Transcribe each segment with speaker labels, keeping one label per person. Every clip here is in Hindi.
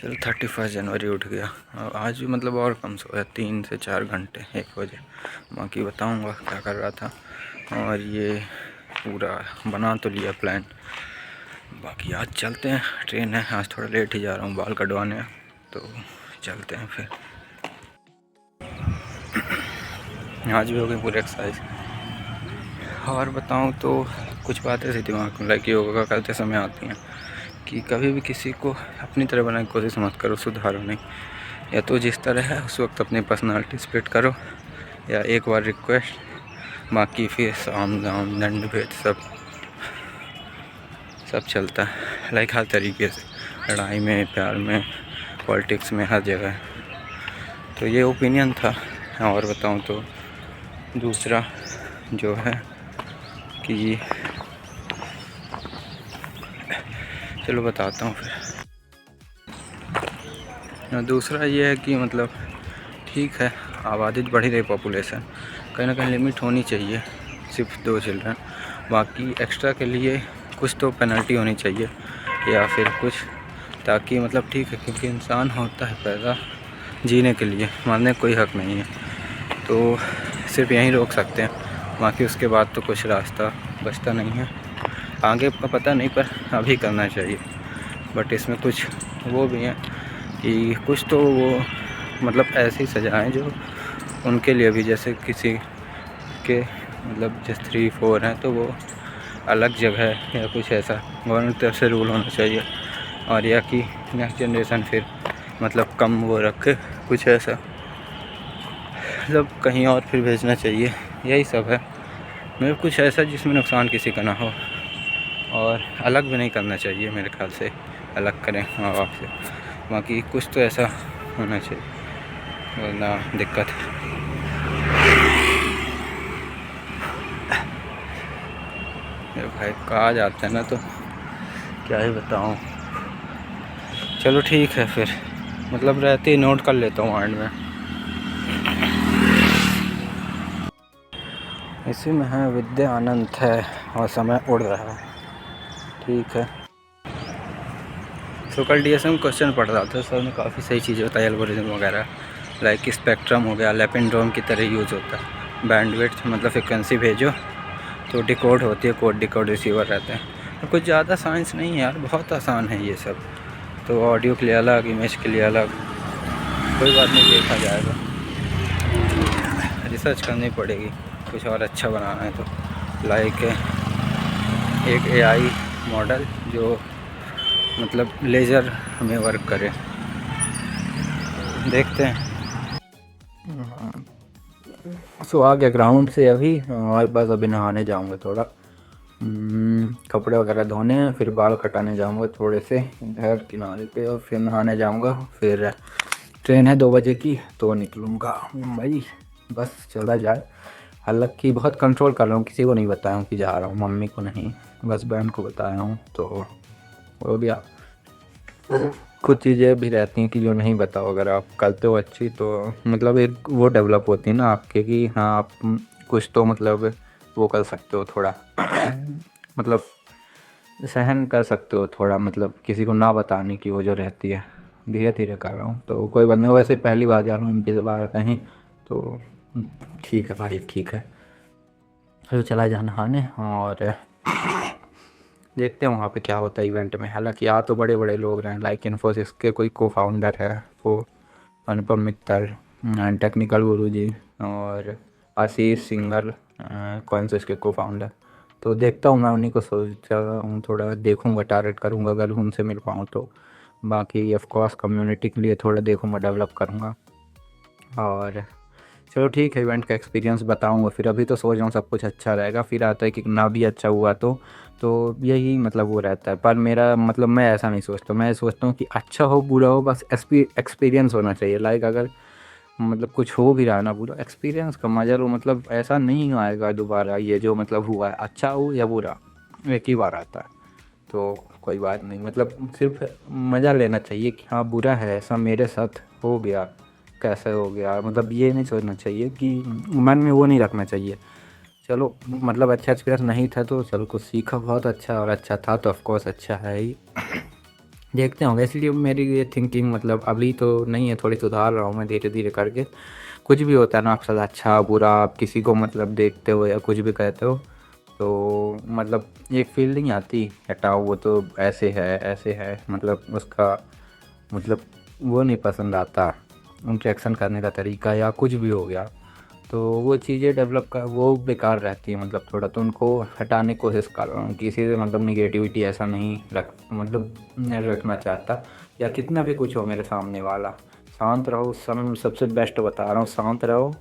Speaker 1: चलो 31 जनवरी उठ गया। आज भी मतलब और कम सोया 3 से 4 घंटे 1 बजे। बाकी बताऊंगा क्या कर रहा था। और ये पूरा बना तो लिया प्लान। बाकी आज चलते हैं, ट्रेन है। आज थोड़ा लेट ही जा रहा हूँ बाल कटवाने, तो चलते हैं फिर। आज भी हो गई पूरी एक्सरसाइज। और बताऊँ तो कुछ बातें ऐसी दिमाग में लाइक योगा करते समय आती हैं कि कभी भी किसी को अपनी तरह बनाने की कोशिश मत करो, सुधारो नहीं। या तो जिस तरह है उस वक्त अपनी पर्सनालिटी स्प्लिट करो, या एक बार रिक्वेस्ट, बाकी फिर साम दाम दंड भेद सब चलता है। लाइक हर तरीके से, लड़ाई में, प्यार में, पॉलिटिक्स में, हर जगह। तो ये ओपिनियन था। और बताऊं तो दूसरा जो है कि चलो बताता हूँ फिर। दूसरा ये है कि मतलब ठीक है, आबादी बढ़ ही रही, पॉपुलेशन, कहीं ना कहीं लिमिट होनी चाहिए। सिर्फ 2 चिल्ड्रन, बाकी एक्स्ट्रा के लिए कुछ तो पेनल्टी होनी चाहिए या फिर कुछ, ताकि मतलब ठीक है, क्योंकि इंसान होता है पैदा जीने के लिए, मारने का कोई हक नहीं है। तो सिर्फ यहीं रोक सकते हैं, बाकी उसके बाद तो कुछ रास्ता बचता नहीं है। आगे का पता नहीं, पर अभी करना चाहिए। बट इसमें कुछ वो भी हैं कि कुछ तो वो मतलब ऐसी सज़ाएँ जो उनके लिए भी, जैसे किसी के मतलब जैसे 3-4 हैं तो वो अलग जगह या कुछ ऐसा गवर्नमेंट तरफ से रूल होना चाहिए। और या कि नेक्स्ट जनरेशन फिर मतलब कम वो रखे, कुछ ऐसा मतलब कहीं और फिर भेजना चाहिए। यही सब है, मेरे कुछ ऐसा जिसमें नुकसान किसी का ना हो। और अलग भी नहीं करना चाहिए मेरे ख्याल से, अलग करें माँ बाप से। बाकी कुछ तो ऐसा होना चाहिए, वरना दिक्कत है। मेरे भाई कहा जाता है ना, तो क्या ही बताऊँ। चलो ठीक है फिर, मतलब रहते ही नोट कर लेता हूँ माइंड में। इसी में है विद्या अनंत है और समय उड़ रहा है। ठीक है। तो कल DSM क्वेश्चन पढ़ रहा था, सर ने काफ़ी सही चीज़ें बताई, एल्गोरिथम वगैरह। लाइक स्पेक्ट्रम हो गया, लैपेंड्रोम की तरह यूज़ होता है। बैंडविड्थ मतलब फ्रिक्वेंसी भेजो तो डिकोड होती है, कोड डिकोड रिसीवर रहते हैं। तो कुछ ज़्यादा साइंस नहीं है यार, बहुत आसान है ये सब। तो ऑडियो के लिए अलग, इमेज के लिए अलग, कोई बात नहीं, देखा जाएगा। रिसर्च करनी पड़ेगी, कुछ और अच्छा बनाना है तो। लाइक एक AI मॉडल जो मतलब लेज़र में वर्क करे, देखते हैं। सो आ गया ग्राउंड से अभी, और बस अभी नहाने जाऊंगा थोड़ा। कपड़े वगैरह धोने हैं, फिर बाल कटाने जाऊंगा थोड़े से इधर किनारे पे, और फिर नहाने जाऊंगा। फिर ट्रेन है 2 बजे की, तो निकलूँगा मुंबई। बस चला जाए। हालांकि बहुत कंट्रोल कर रहा हूँ, किसी को नहीं बताया हूँ कि जा रहा हूँ, मम्मी को नहीं, बस बहन को बताया हूँ। तो वो भी कुछ चीज़ें भी रहती हैं कि जो नहीं बताओ, अगर आप करते हो अच्छी तो मतलब एक वो डेवलप होती है ना आपके, कि हाँ आप कुछ तो मतलब वो कर सकते हो थोड़ा मतलब सहन कर सकते हो थोड़ा, मतलब किसी को ना बताने की वो जो रहती है। धीरे धीरे कर रहा हूँ, तो कोई बात नहीं। वैसे पहली बार जा रहा हूँ इस बार कहीं, तो ठीक है भाई, ठीक है। फिर चला जा नहाने, और देखते हैं वहाँ पे क्या होता है इवेंट में। हालांकि यहाँ तो बड़े बड़े लोग रहे हैं, लाइक इन्फोसिस के कोई को-फाउंडर है वो अनुपम मित्तल, टेक्निकल गुरु जी, और आशीष सिंघल, कॉइनसिस के को-फाउंडर। तो देखता हूँ, मैं उन्हीं को सोचा हूँ, थोड़ा देखूँगा, टारगेट करूँगा अगर उनसे मिल पाऊँ तो। बाकी ऑफ कोर्स कम्युनिटी के लिए थोड़ा देखूँगा, डेवलप करूँगा। और चलो ठीक है, इवेंट का एक्सपीरियंस बताऊँगा फिर। अभी तो सोच रहा हूँ सब कुछ अच्छा रहेगा, फिर आता है कि ना भी अच्छा हुआ तो यही मतलब वो रहता है। पर मेरा मतलब मैं ऐसा नहीं सोचता, मैं सोचता हूँ कि अच्छा हो बुरा हो, बस एक्सपीरियंस होना चाहिए। लाइक अगर मतलब कुछ हो भी रहा है ना बुरा, एक्सपीरियंस का मजा लो, मतलब ऐसा नहीं आएगा दोबारा ये जो मतलब हुआ है, अच्छा हो या बुरा, एक ही बार आता है। तो कोई बात नहीं, मतलब सिर्फ मज़ा लेना चाहिए कि हाँ बुरा है, ऐसा मेरे साथ हो गया, कैसे हो गया, मतलब ये नहीं सोचना चाहिए कि मन में वो नहीं रखना चाहिए। चलो मतलब अच्छा एक्सपीरियंस नहीं था तो चलो कुछ सीखा, बहुत अच्छा, और अच्छा था तो ऑफ कोर्स अच्छा है ही। देखते होंगे। इसलिए मेरी ये थिंकिंग मतलब अभी तो नहीं है, थोड़ी सुधार रहा हूँ मैं धीरे धीरे करके। कुछ भी होता है ना, आपके साथ अच्छा बुरा, आप किसी को मतलब देखते हो या कुछ भी कहते हो तो मतलब एक फीलिंग आती हटाओ, वो तो ऐसे है मतलब उसका मतलब वो नहीं पसंद आता, इंटरेक्शन करने का तरीका या कुछ भी हो गया, तो वो चीज़ें डेवलप कर वो बेकार रहती है मतलब थोड़ा, तो उनको हटाने की कोशिश कर रहा हूँ। किसी से मतलब निगेटिविटी ऐसा नहीं रख मतलब नहीं रखना चाहता, या कितना भी कुछ हो मेरे सामने वाला, शांत रहो उस समय। मैं सबसे बेस्ट बता रहा हूँ, शांत रहो,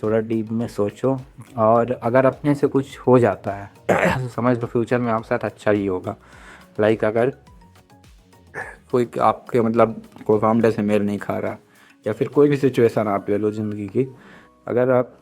Speaker 1: थोड़ा डीप में सोचो, और अगर अपने से कुछ हो जाता है तो समझ लो फ्यूचर में आपके साथ अच्छा ही होगा। लाइक अगर कोई आपके मतलब कोई फैमिली से मेल नहीं खा रहा, या फिर कोई भी सिचुएशन आप ले लो ज़िंदगी की, अगर आप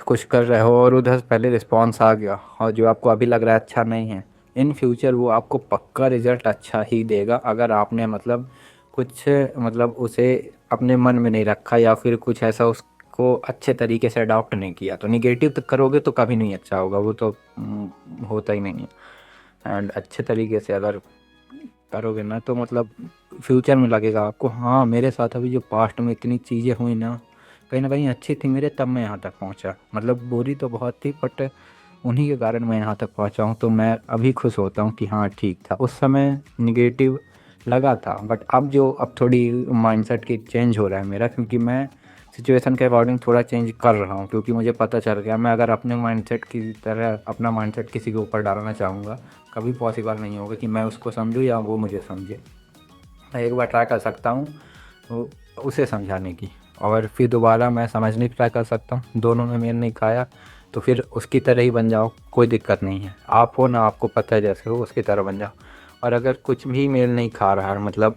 Speaker 1: कुछ कर रहे हो और उधर से पहले रिस्पॉन्स आ गया और जो आपको अभी लग रहा है अच्छा नहीं है, इन फ्यूचर वो आपको पक्का रिजल्ट अच्छा ही देगा, अगर आपने मतलब कुछ मतलब उसे अपने मन में नहीं रखा, या फिर कुछ ऐसा उसको अच्छे तरीके से अडॉप्ट नहीं किया। तो निगेटिव तक करोगे तो कभी नहीं अच्छा होगा, वो तो होता ही नहीं है। एंड अच्छे तरीके से अगर करोगे ना तो मतलब फ्यूचर में लगेगा आपको, हाँ मेरे साथ अभी जो पास्ट में इतनी चीज़ें हुई ना कहीं अच्छी थी मेरे, तब मैं यहाँ तक पहुँचा। मतलब बुरी तो बहुत थी बट उन्हीं के कारण मैं यहाँ तक पहुँचा हूँ, तो मैं अभी खुश होता हूँ कि हाँ ठीक था। उस समय निगेटिव लगा था बट अब थोड़ी माइंडसेट की चेंज हो रहा है मेरा, क्योंकि मैं सिचुएशन के अकॉर्डिंग थोड़ा चेंज कर रहा हूँ, क्योंकि मुझे पता चल गया मैं अगर अपने माइंडसेट की तरह अपना माइंडसेट किसी के ऊपर डालना चाहूँगा, कभी पॉसिबल नहीं होगा कि मैं उसको समझूँ या वो मुझे समझे। मैं एक बार ट्राई कर सकता हूँ उसे समझाने की, और फिर दोबारा मैं समझने की ट्राई कर सकता हूँ, दोनों में मेल नहीं खाया तो फिर उसकी तरह ही बन जाओ, कोई दिक्कत नहीं है। आप हो ना, आपको पता है जैसे हो उसकी तरह बन जाओ। और अगर कुछ भी मेल नहीं खा रहा है मतलब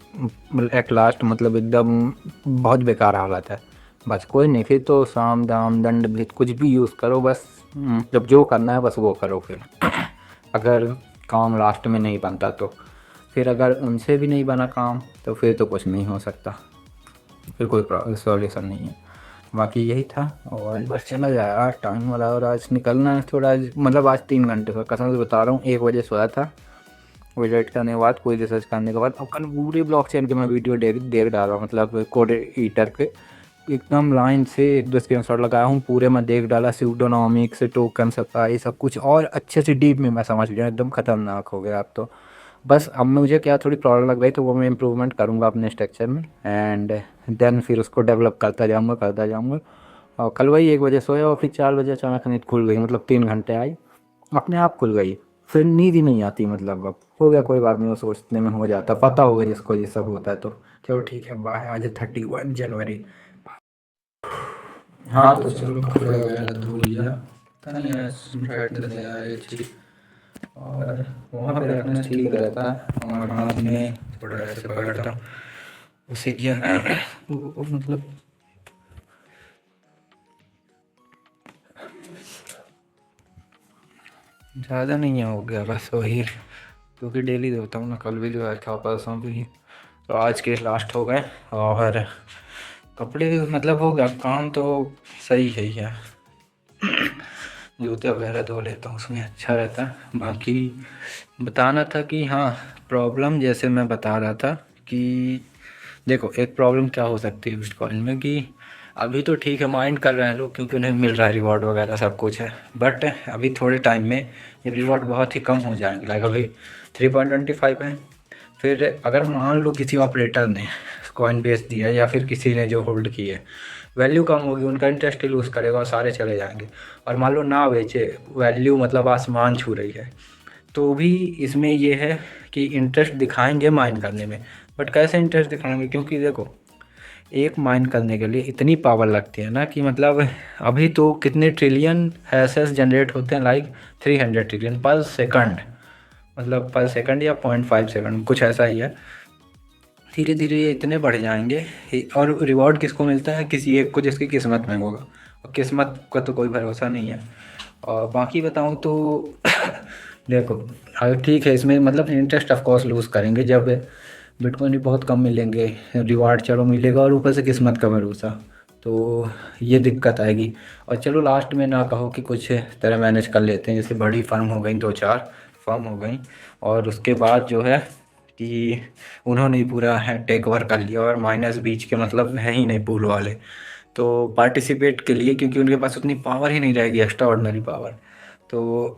Speaker 1: एट लास्ट मतलब एकदम बहुत बेकार हालत है, बस कोई नहीं, फिर तो साम दाम दंड भेद कुछ भी यूज़ करो, बस जब जो करना है बस वो करो फिर। अगर काम लास्ट में नहीं बनता तो फिर अगर उनसे भी नहीं बना काम तो फिर तो कुछ नहीं हो सकता, फिर कोई सॉल्यूशन नहीं है। बाकी यही था, और बस चला जाए टाइम वाला, और आज निकलना है थोड़ा, मतलब आज 3 घंटे का कसम से बता रहा हूँ, 1 बजे सोया था, विजिट करने के बाद कोई रिसर्च करने के बाद। अब कल पूरे ब्लॉकचेन के मैं वीडियो देख देख डाला, मतलब कोड ईटर के एकदम लाइन से 1-2 स्क्रीनशॉट लगाया हूँ, पूरे मैं देख डाला, स्यूडोनॉमिक्स टोकन सप्लाई सब कुछ, और अच्छे से डीप में मैं समझ गया, एकदम खतरनाक हो गया अब तो। बस अब मुझे क्या थोड़ी प्रॉब्लम लग रही तो वो मैं इम्प्रूवमेंट करूँगा अपने स्ट्रक्चर में, एंड देन फिर उसको डेवलप करता जाऊँगा। और कल वही 1 बजे सोया और फिर 4 बजे अचानक नींद खुल गई, मतलब 3 घंटे आई, अपने आप खुल गई, फिर नींद ही नहीं आती। मतलब अब हो गया, कोई बात नहीं, वो सोचने में हो जाता, पता होगा जिसको ये सब होता है तो। चलो ठीक है, बाय। आज 31 जनवरी। हाँ तो चलो कपड़े वगैरह धो लिया, पता नहीं यार ब्राइटनेस है यार ये चीज़, और वहाँ पे रखना ठीक रहता है, और हाथ में थोड़ा ऐसे पकड़ता हूँ उसे क्या वो मतलब ज़्यादा नहीं है, हो गया बस वही, क्योंकि डेली धोता हूँ ना, कल भी जो है था परसों भी, तो आज के लास्ट हो गए, और कपड़े मतलब हो गया काम तो सही है ही है। जूते वगैरह धो लेता हूँ, उसमें अच्छा रहता है। बाकी बताना था कि हाँ, प्रॉब्लम जैसे मैं बता रहा था कि देखो एक प्रॉब्लम क्या हो सकती है बिटकॉइन में, कि अभी तो ठीक है माइंड कर रहे हैं लोग क्योंकि उन्हें मिल रहा है रिवॉर्ड वगैरह सब कुछ है, बट अभी थोड़े टाइम में ये रिवॉर्ड बहुत ही कम हो जाएंगे। लाइक अभी 3.25 है, फिर अगर मान लो किसी ऑपरेटर ने कॉइन बेच दिया या फिर किसी ने जो होल्ड की है, वैल्यू कम होगी, उनका इंटरेस्ट ही लूज़ करेगा और सारे चले जाएंगे। और मान लो ना बेचे, वैल्यू मतलब आसमान छू रही है, तो भी इसमें ये है कि इंटरेस्ट दिखाएंगे माइन करने में, बट कैसे इंटरेस्ट दिखाएंगे, क्योंकि देखो एक माइन करने के लिए इतनी पावर लगती है ना कि मतलब अभी तो कितने ट्रिलियन हैशेस जनरेट होते हैं, लाइक 300 ट्रिलियन पर सेकंड, मतलब पर सेकंड या 0.5 सेकंड कुछ ऐसा ही है। धीरे धीरे ये इतने बढ़ जाएंगे, और रिवॉर्ड किसको मिलता है, किसी एक को जिसकी किस्मत में होगा, और किस्मत का तो कोई भरोसा नहीं है। और बाकी बताऊँ तो देखो अगर ठीक है इसमें मतलब इंटरेस्ट ऑफ कोर्स लूज़ करेंगे, जब बिटकॉइन भी बहुत कम मिलेंगे, रिवार्ड चलो मिलेगा और ऊपर से किस्मत का भरोसा, तो ये दिक्कत आएगी। और चलो लास्ट में ना कहो कि कुछ तरह मैनेज कर लेते हैं, जैसे बड़ी फर्म हो गई, 2-4 फर्म हो गई, और उसके बाद जो है कि उन्होंने ही पूरा है टेक ओवर कर लिया और माइनस बीच के मतलब है ही नहीं पूल वाले तो पार्टिसिपेट के लिए, क्योंकि उनके पास उतनी पावर ही नहीं रहेगी, एक्स्ट्रा ऑर्डिनरी पावर। तो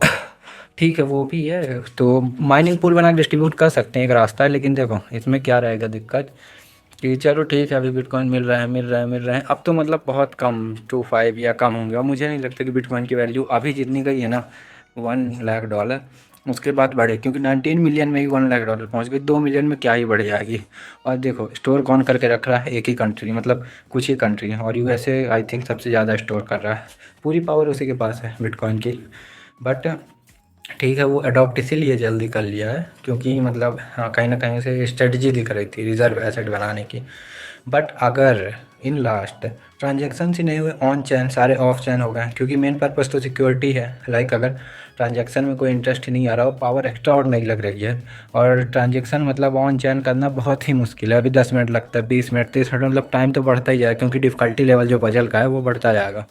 Speaker 1: ठीक है, वो भी है। तो माइनिंग पूल बना के डिस्ट्रीब्यूट कर सकते हैं, एक रास्ता है। लेकिन देखो इसमें क्या रहेगा दिक्कत कि चलो ठीक है, अभी बिटकॉइन मिल रहा है मिल रहा है मिल रहा है, अब तो मतलब बहुत कम 2.5 या कम होंगे। और मुझे नहीं लगता कि बिटकॉइन की वैल्यू अभी जितनी गई है ना $1 लाख, उसके बाद बढ़े, क्योंकि 19 मिलियन में ही $1 लाख पहुंच गई। 2 मिलियन में क्या ही बढ़ जाएगी। और देखो स्टोर कौन करके रख रहा है, एक ही कंट्री, मतलब कुछ ही कंट्री है, और यूएसए आई थिंक सबसे ज़्यादा स्टोर कर रहा है। पूरी पावर उसी के पास है बिटकॉइन की। बट ठीक है, वो अडॉप्ट इसीलिए जल्दी कर लिया है क्योंकि मतलब हाँ, कहीं ना कहीं से स्ट्रेटजी दिख रही थी रिजर्व एसेट बनाने की। बट अगर इन लास्ट ट्रांजेक्शन ही नहीं हुए ऑन चैन, सारे ऑफ चैन हो गए, क्योंकि मेन पर्पज़ तो सिक्योरिटी है। लाइक अगर ट्रांजेक्शन में कोई इंटरेस्ट ही नहीं आ रहा हो, पावर एक्स्ट्रा और नहीं लग रही है, और ट्रांजेक्शन मतलब ऑन चैन करना बहुत ही मुश्किल है। अभी 10 मिनट लगता है, 20 मिनट, 30 मिनट, मतलब टाइम तो बढ़ता ही जाएगा, क्योंकि डिफ़िकल्टी लेवल जो पजल का है वो बढ़ता जाएगा।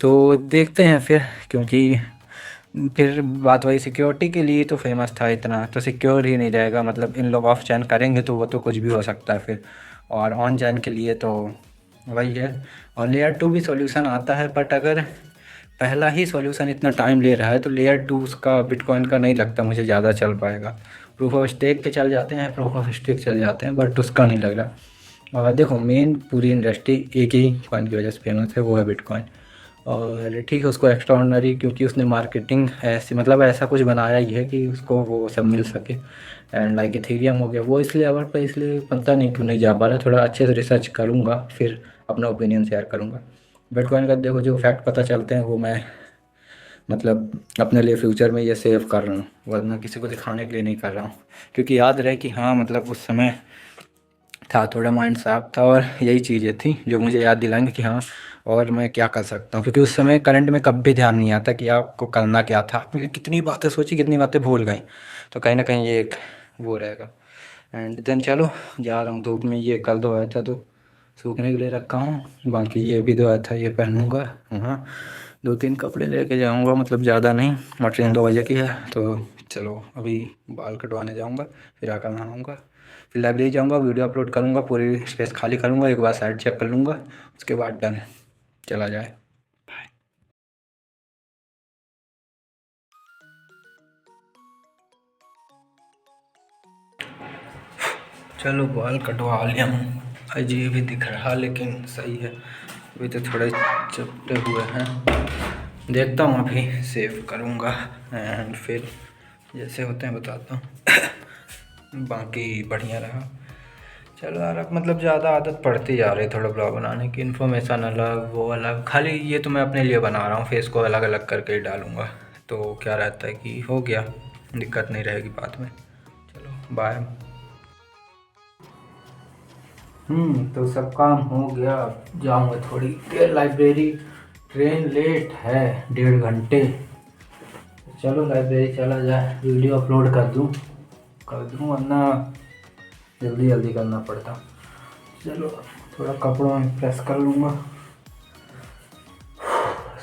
Speaker 1: तो देखते हैं फिर, क्योंकि फिर बात वही, सिक्योरिटी के लिए तो फेमस था इतना, तो सिक्योर ही नहीं रहेगा। मतलब इन लोग ऑफ चैन करेंगे तो वो तो कुछ भी हो सकता है फिर, और ऑन चैन के लिए तो वही है। और लेयर 2 भी सॉल्यूशन आता है, बट अगर पहला ही सॉल्यूशन इतना टाइम ले रहा है तो लेयर 2 उसका बिटकॉइन का नहीं लगता मुझे ज़्यादा चल पाएगा। प्रूफ ऑफ स्टेक के चल जाते हैं, प्रूफ ऑफ स्टेक चल जाते हैं, बट उसका नहीं लग रहा। और देखो मेन पूरी इंडस्ट्री एक ही कॉइन की वजह से फेमस है, वो है बिटकॉइन। और ठीक है, उसको एक्स्ट्रा ऑर्डिनरी क्योंकि उसने मार्केटिंग ऐसी, मतलब ऐसा कुछ बनाया ही है कि उसको वो सब मिल सके। एंड लाइक इथेरियम हो गया, वो इसलिए अवर पे, इसलिए पता नहीं क्यों नहीं जा पा रहा। थोड़ा अच्छे से रिसर्च करूँगा फिर अपना ओपिनियन शेयर करूँगा। बिटकॉइन का देखो जो फैक्ट पता चलते हैं वो मैं मतलब अपने लिए फ्यूचर में ये सेव कर रहा हूँ, वरना किसी को दिखाने के लिए नहीं कर रहा हूँ। क्योंकि याद रहे कि हाँ मतलब उस समय था, थोड़ा माइंड साफ था, और यही चीज़ें थी जो मुझे याद दिलाएंगे कि हाँ और मैं क्या कर सकता हूँ। क्योंकि उस समय करंट में कभी भी ध्यान नहीं आता कि आपको करना क्या था, क्योंकि कितनी बातें सोची, कितनी बातें भूल गई। तो कहीं ना कहीं ये एक वो रहेगा। एंड देन चलो जा रहा हूँ, धूप में ये कल धोया था तो सूखने के लिए रखा हूँ। बाकी ये भी धोया था, ये पहनूँगा। हाँ, 2-3 कपड़े लेके जाऊँगा, मतलब ज़्यादा नहीं, और ट्रेन 2 बजे की है। तो चलो अभी बाल कटवाने जाऊँगा, फिर आकर नहाऊँगा, फिर लाइब्रेरी जाऊँगा, वीडियो अपलोड करूँगा, पूरी स्पेस खाली करूँगा, एक बार साइड चेक कर लूँगा, उसके बाद डन, चला जाए। चलो बाल कटवा लिया हूँ, अजीब ही दिख रहा लेकिन सही है। अभी तो थोड़े चपटे हुए हैं, देखता हूँ अभी सेव करूँगा एंड फिर जैसे होते हैं बताता हूँ। बाकी बढ़िया रहा। चलो यार, अब मतलब ज़्यादा आदत पड़ती जा रही है थोड़ा ब्लॉग बनाने की, इन्फॉर्मेशन अलग वो अलग, खाली ये तो मैं अपने लिए बना रहा हूँ, फेस को अलग अलग करके ही डालूँगा। तो क्या रहता है कि हो गया, दिक्कत नहीं रहेगी बाद में। चलो बाय। तो सब काम हो गया, जाऊँगा थोड़ी देर लाइब्रेरी, ट्रेन लेट है 1.5 घंटे। चलो लाइब्रेरी चला जाए, वीडियो अपलोड कर दूँ वरना जल्दी जल्दी करना पड़ता। चलो थोड़ा कपड़ों में प्रेस कर लूँगा।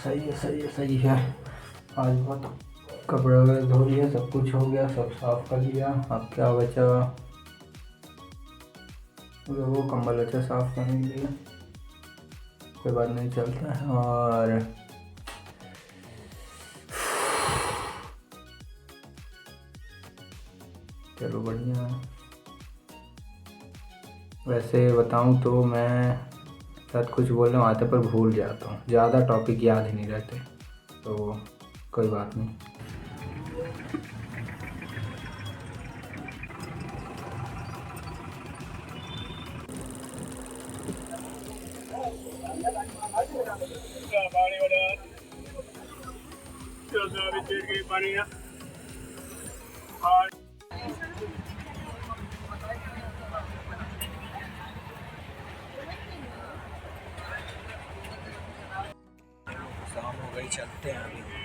Speaker 1: सही है सही है सही है। आज बहुत कपड़े वगैरह धो लिया, सब कुछ हो गया, सब साफ कर लिया। अब क्या बचा, वो कंबल अच्छा साफ करने के लिए, कोई बात नहीं, चलता है। और चलो बढ़िया। वैसे बताऊं तो मैं शायद कुछ बोल रहा हूँ आते पर भूल जाता हूँ, ज़्यादा टॉपिक याद ही नहीं रहते, तो कोई बात नहीं। शाम हो गई, चलते हैं अभी।